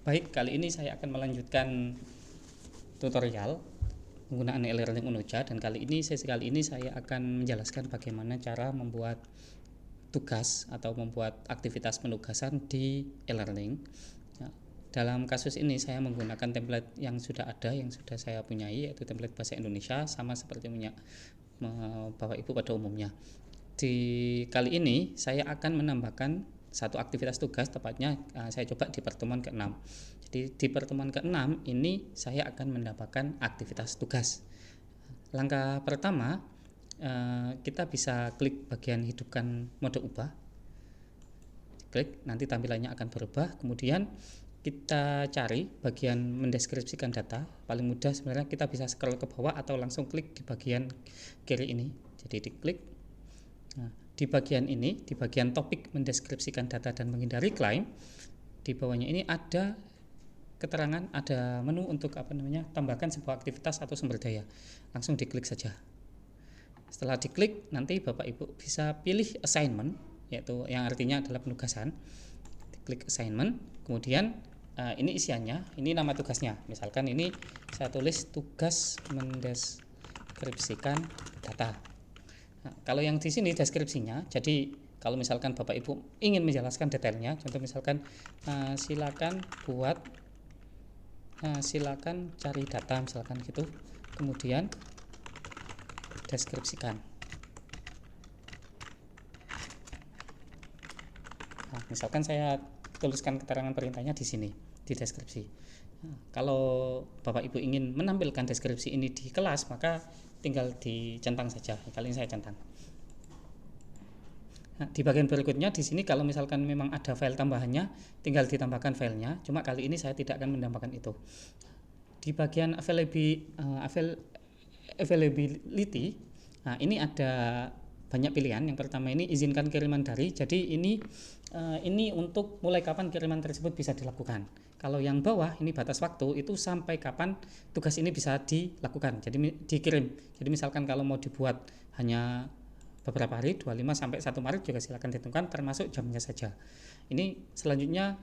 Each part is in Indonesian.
Baik, kali ini saya akan melanjutkan tutorial penggunaan e-learning Unoja, dan sesi kali ini saya akan menjelaskan bagaimana cara membuat tugas atau membuat aktivitas penugasan di e-learning. Nah, dalam kasus ini saya menggunakan template yang sudah ada, yang sudah saya punyai, yaitu template bahasa Indonesia, sama seperti punya Bapak Ibu pada umumnya. Di kali ini saya akan menambahkan satu aktivitas tugas, tepatnya saya coba di pertemuan ke-6. Jadi di pertemuan ke-6 ini saya akan mendapatkan aktivitas tugas. Langkah pertama, kita bisa klik bagian hidupkan mode ubah. Klik, nanti tampilannya akan berubah. Kemudian kita cari bagian mendeskripsikan data. Paling mudah sebenarnya kita bisa scroll ke bawah atau langsung klik di bagian kiri ini. Jadi diklik. Nah, di bagian ini, di bagian topik mendeskripsikan data dan menghindari klaim, di bawahnya ini ada keterangan, ada menu untuk tambahkan sebuah aktivitas atau sumber daya. Langsung diklik saja. Setelah diklik, nanti Bapak Ibu bisa pilih assignment, yaitu yang artinya adalah penugasan. Diklik assignment, kemudian ini isiannya, ini nama tugasnya. Misalkan ini saya tulis tugas mendeskripsikan data. Nah, kalau yang di sini deskripsinya, jadi kalau misalkan Bapak Ibu ingin menjelaskan detailnya, contoh misalkan silakan cari data, misalkan gitu, kemudian deskripsikan. Nah, misalkan saya tuliskan keterangan perintahnya di sini, di deskripsi. Nah, kalau Bapak Ibu ingin menampilkan deskripsi ini di kelas, maka tinggal dicentang saja. Kali ini saya centang. Nah, di bagian berikutnya di sini kalau misalkan memang ada file tambahannya, tinggal ditambahkan filenya. Cuma kali ini saya tidak akan menambahkan itu. Di bagian availability, nah ini ada banyak pilihan. Yang pertama ini izinkan kiriman dari. Jadi ini untuk mulai kapan kiriman tersebut bisa dilakukan. Kalau yang bawah ini batas waktu, itu sampai kapan tugas ini bisa dilakukan, jadi dikirim. Jadi misalkan kalau mau dibuat hanya beberapa hari, 25 sampai 1 Maret juga silakan ditentukan, termasuk jamnya saja. Ini selanjutnya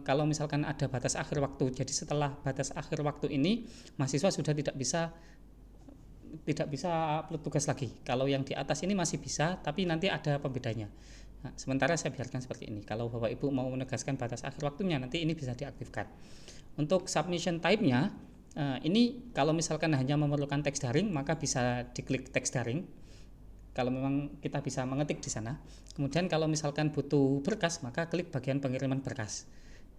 kalau misalkan ada batas akhir waktu, jadi setelah batas akhir waktu ini mahasiswa sudah tidak bisa upload tugas lagi. Kalau yang di atas ini masih bisa, tapi nanti ada pembedanya. Nah, sementara saya biarkan seperti ini. Kalau Bapak Ibu mau menegaskan batas akhir waktunya, nanti ini bisa diaktifkan. Untuk submission type-nya, ini kalau misalkan hanya memerlukan teks daring, maka bisa diklik teks daring. Kalau memang kita bisa mengetik di sana. Kemudian kalau misalkan butuh berkas, maka klik bagian pengiriman berkas.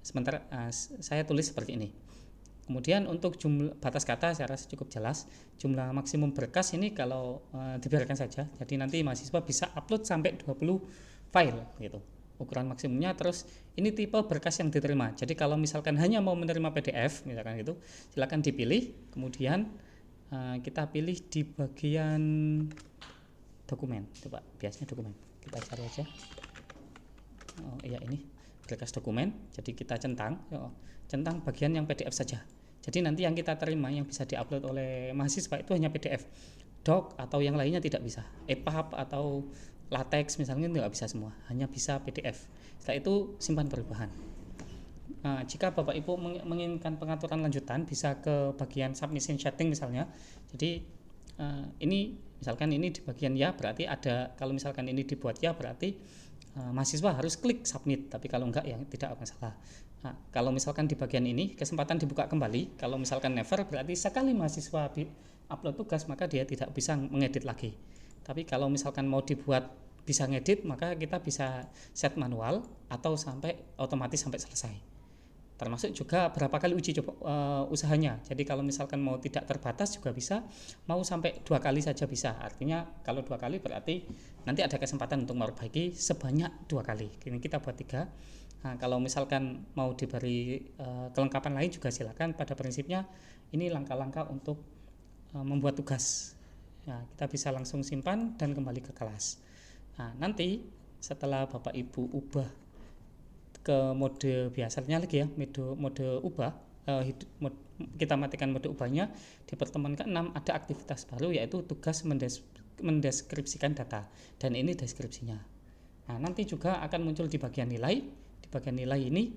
Sementara saya tulis seperti ini. Kemudian untuk jumlah batas kata saya rasa cukup jelas. Jumlah maksimum berkas ini kalau dibiarkan saja. Jadi nanti mahasiswa bisa upload sampai 20 file gitu. Ukuran maksimumnya. Terus ini tipe berkas yang diterima. Jadi kalau misalkan hanya mau menerima PDF misalkan gitu, silakan dipilih. Kemudian kita pilih di bagian dokumen. Coba biasanya dokumen. Kita cari aja. Oh iya, ini berkas dokumen. Jadi kita centang bagian yang PDF saja. Jadi nanti yang kita terima yang bisa diupload oleh mahasiswa itu hanya PDF, doc atau yang lainnya tidak bisa. EPUB atau latex misalnya tidak bisa semua, hanya bisa PDF. Setelah itu simpan perubahan. Nah, jika Bapak Ibu menginginkan pengaturan lanjutan, bisa ke bagian submission setting misalnya. Jadi ini misalkan ini di bagian ya, berarti ada, kalau misalkan ini dibuat ya berarti mahasiswa harus klik submit, tapi kalau enggak ya tidak masalah. Nah, kalau misalkan di bagian ini kesempatan dibuka kembali, kalau misalkan never berarti sekali mahasiswa upload tugas maka dia tidak bisa mengedit lagi. Tapi kalau misalkan mau dibuat bisa ngedit, maka kita bisa set manual atau sampai otomatis sampai selesai. Termasuk juga berapa kali uji coba usahanya. Jadi kalau misalkan mau tidak terbatas juga bisa, mau sampai 2 kali saja bisa. Artinya kalau 2 kali berarti nanti ada kesempatan untuk memperbaiki sebanyak 2 kali. Ini kita buat 3. Nah, kalau misalkan mau diberi kelengkapan lain juga silakan. Pada prinsipnya ini langkah-langkah untuk membuat tugas. Nah, kita bisa langsung simpan dan kembali ke kelas. Nah, nanti setelah Bapak Ibu ubah ke mode biasanya lagi ya, mode ubah, kita matikan mode ubahnya. Di pertemuan ke-6 ada aktivitas baru, yaitu tugas mendeskripsikan data, dan ini deskripsinya. Nah, nanti juga akan muncul di bagian nilai. Di bagian nilai ini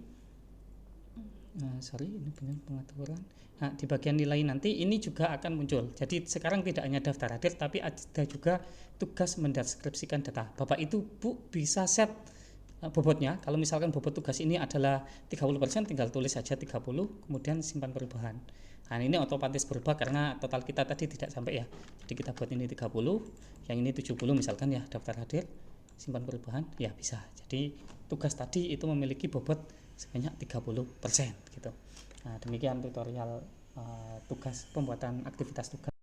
Ini benar pengaturan. Nah, di bagian nilai nanti ini juga akan muncul. Jadi sekarang tidak hanya daftar hadir, tapi ada juga tugas mendeskripsikan data. Bapak itu Bu bisa set bobotnya. Kalau misalkan bobot tugas ini adalah 30%, tinggal tulis saja 30, kemudian simpan perubahan. Nah, ini otomatis berubah karena total kita tadi tidak sampai ya. Jadi kita buat ini 30, yang ini 70 misalkan ya, daftar hadir, simpan perubahan, ya bisa. Jadi tugas tadi itu memiliki bobot sebanyak 30% gitu. Nah, demikian tutorial tugas pembuatan aktivitas tugas.